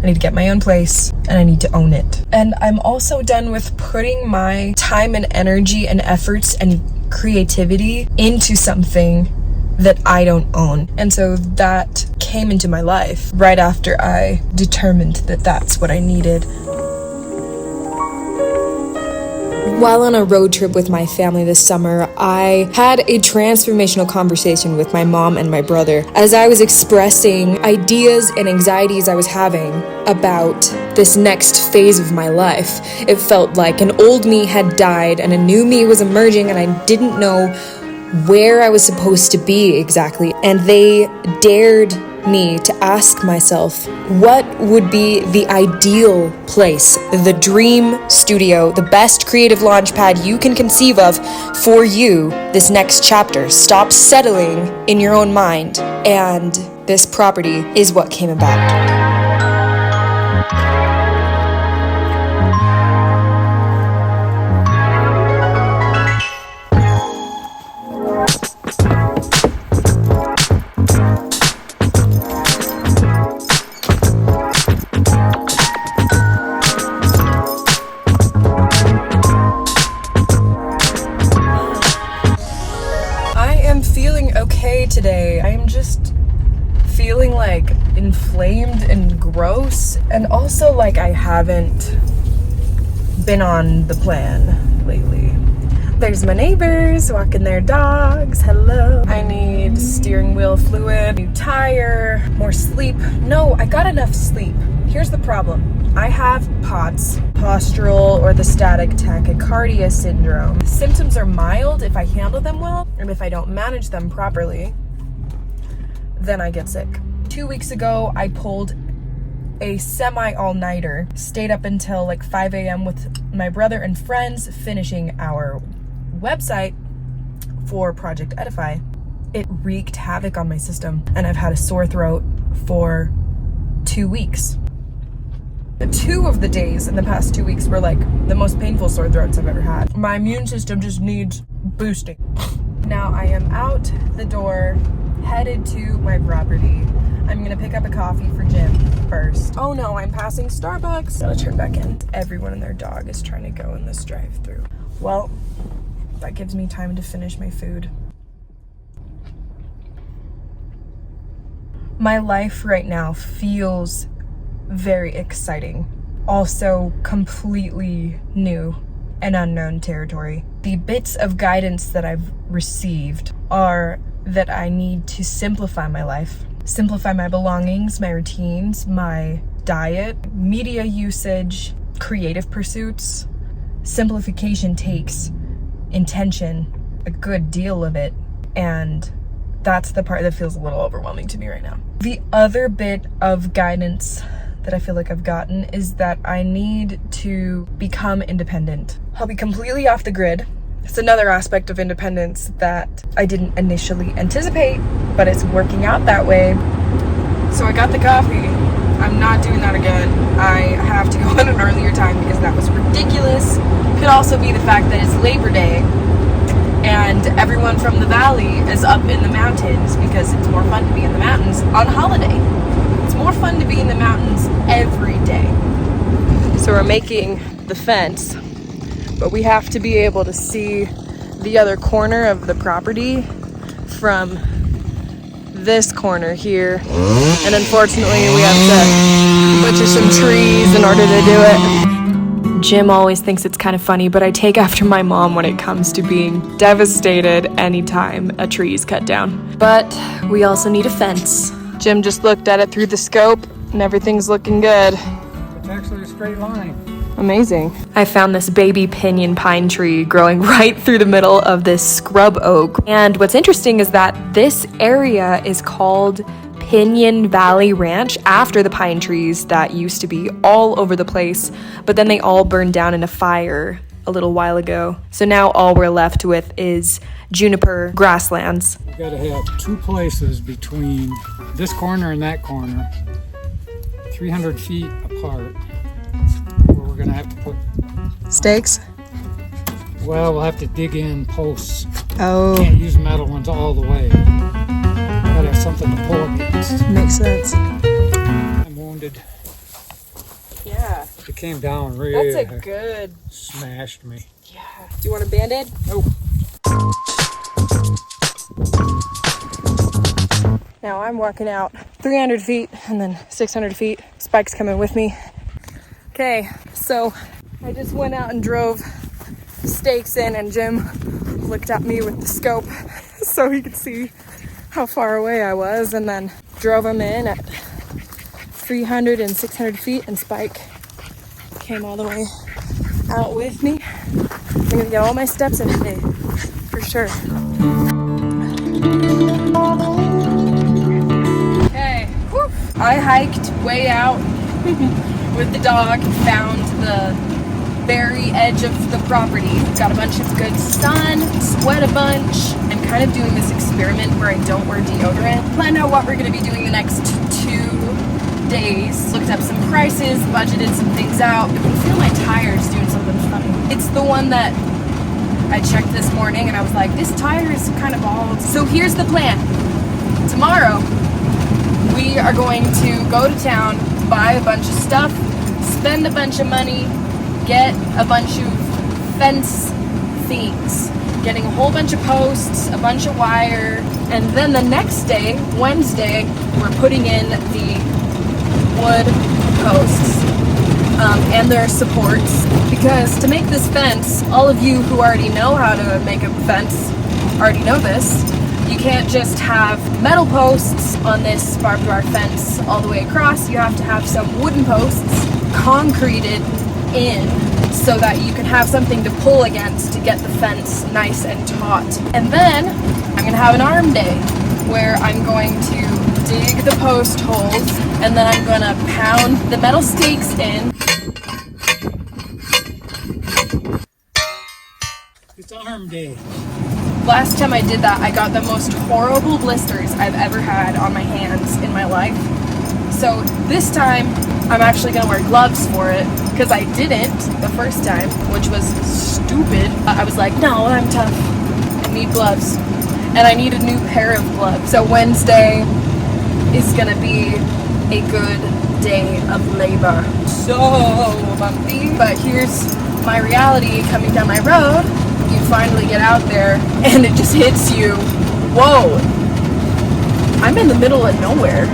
I need to get my own place, and I need to own it. And I'm also done with putting my time and energy and efforts and creativity into something that I don't own. And so that came into my life right after I determined that that's what I needed. While on a road trip with my family this summer, I had a transformational conversation with my mom and my brother as I was expressing ideas and anxieties I was having about this next phase of my life. It felt like an old me had died and a new me was emerging, and I didn't know where I was supposed to be exactly. And they dared me to ask myself, what would be the ideal place, the dream studio, the best creative launch pad you can conceive of for you this next chapter? Stop settling in your own mind. And this property is what came about. Today, I'm just feeling like inflamed and gross, and also like I haven't been on the plan lately. There's my neighbors walking their dogs. Hello. I need steering wheel fluid, new tire, more sleep. No, I got enough sleep. Here's the problem. I have POTS, postural orthostatic tachycardia syndrome. The symptoms are mild if I handle them well, and if I don't manage them properly, then I get sick. 2 weeks ago, I pulled a semi-all-nighter, stayed up until like 5 a.m. with my brother and friends, finishing our website for Project Edify. It wreaked havoc on my system, and I've had a sore throat for 2 weeks. 2 of the days in the past 2 weeks were like the most painful sore throats I've ever had. My immune system just needs boosting. Now I am out the door, headed to my property. I'm gonna pick up a coffee for Jim first. Oh no, I'm passing Starbucks. Gotta turn back in. Everyone and their dog is trying to go in this drive-thru. Well, that gives me time to finish my food. My life right now feels very exciting. Also completely new and unknown territory. The bits of guidance that I've received are that I need to simplify my life, simplify my belongings, my routines, my diet, media usage, creative pursuits. Simplification takes intention, a good deal of it, and that's the part that feels a little overwhelming to me right now. The other bit of guidance that I feel like I've gotten is that I need to become independent. I'll be completely off the grid. It's another aspect of independence that I didn't initially anticipate, but it's working out that way. So I got the coffee. I'm not doing that again. I have to go at an earlier time because that was ridiculous. Could also be the fact that it's Labor Day and everyone from the valley is up in the mountains because it's more fun to be in the mountains on holiday. It's more fun to be in the mountains every day. So we're making the fence, but we have to be able to see the other corner of the property from this corner here. And unfortunately, we have to butcher some trees in order to do it. Jim always thinks it's kind of funny, but I take after my mom when it comes to being devastated anytime a tree is cut down. But we also need a fence. Jim just looked at it through the scope and everything's looking good. It's actually a straight line. Amazing. I found this baby pinyon pine tree growing right through the middle of this scrub oak. And what's interesting is that this area is called Pinyon Valley Ranch after the pine trees that used to be all over the place, but then they all burned down in a fire a little while ago. So now all we're left with is juniper grasslands. You gotta have 2 places between this corner and that corner, 300 feet apart, where we're gonna have to put stakes. Well, we'll have to dig in posts. Oh, Can't use metal ones all the way. Gotta have something to pull against. makes sense. I'm wounded. Yeah. It came down really. That's a good. Smashed me. Yeah. Do you want a Band-Aid? Nope. Now I'm walking out 300 feet and then 600 feet. Spike's coming with me. Okay, so I just went out and drove stakes in, and Jim looked at me with the scope so he could see how far away I was, and then drove them in at 300 and 600 feet, and Spike came all the way out with me. I'm gonna get all my steps in today, for sure. Okay, whew. I hiked way out with the dog, found the very edge of the property, got a bunch of good sun, sweat a bunch. I'm kind of doing this experiment where I don't wear deodorant. Planned out what we're going to be doing the next 2 days. Looked up some prices, budgeted some things out. I can feel my tires doing something funny. It's the one that I checked this morning and I was like, this tire is kind of bald. So here's the plan. Tomorrow, we are going to go to town, buy a bunch of stuff, spend a bunch of money, get a bunch of fence things, getting a whole bunch of posts, a bunch of wire, and then the next day, Wednesday, we're putting in the wood posts and their supports, because to make this fence, all of you who already know how to make a fence already know this. You can't just have metal posts on this barbed wire fence all the way across. You have to have some wooden posts concreted in so that you can have something to pull against to get the fence nice and taut. And then I'm gonna have an arm day where I'm going to dig the post holes, and then I'm gonna pound the metal stakes in. It's arm day. Last time I did that, I got the most horrible blisters I've ever had on my hands in my life. So this time, I'm actually gonna wear gloves for it, because I didn't the first time, which was stupid. I was like, no, I'm tough. I need gloves. And I need a new pair of gloves. So Wednesday is gonna be a good day of labor. So bumpy. But here's my reality coming down my road. You finally get out there and it just hits you. Whoa, I'm in the middle of nowhere.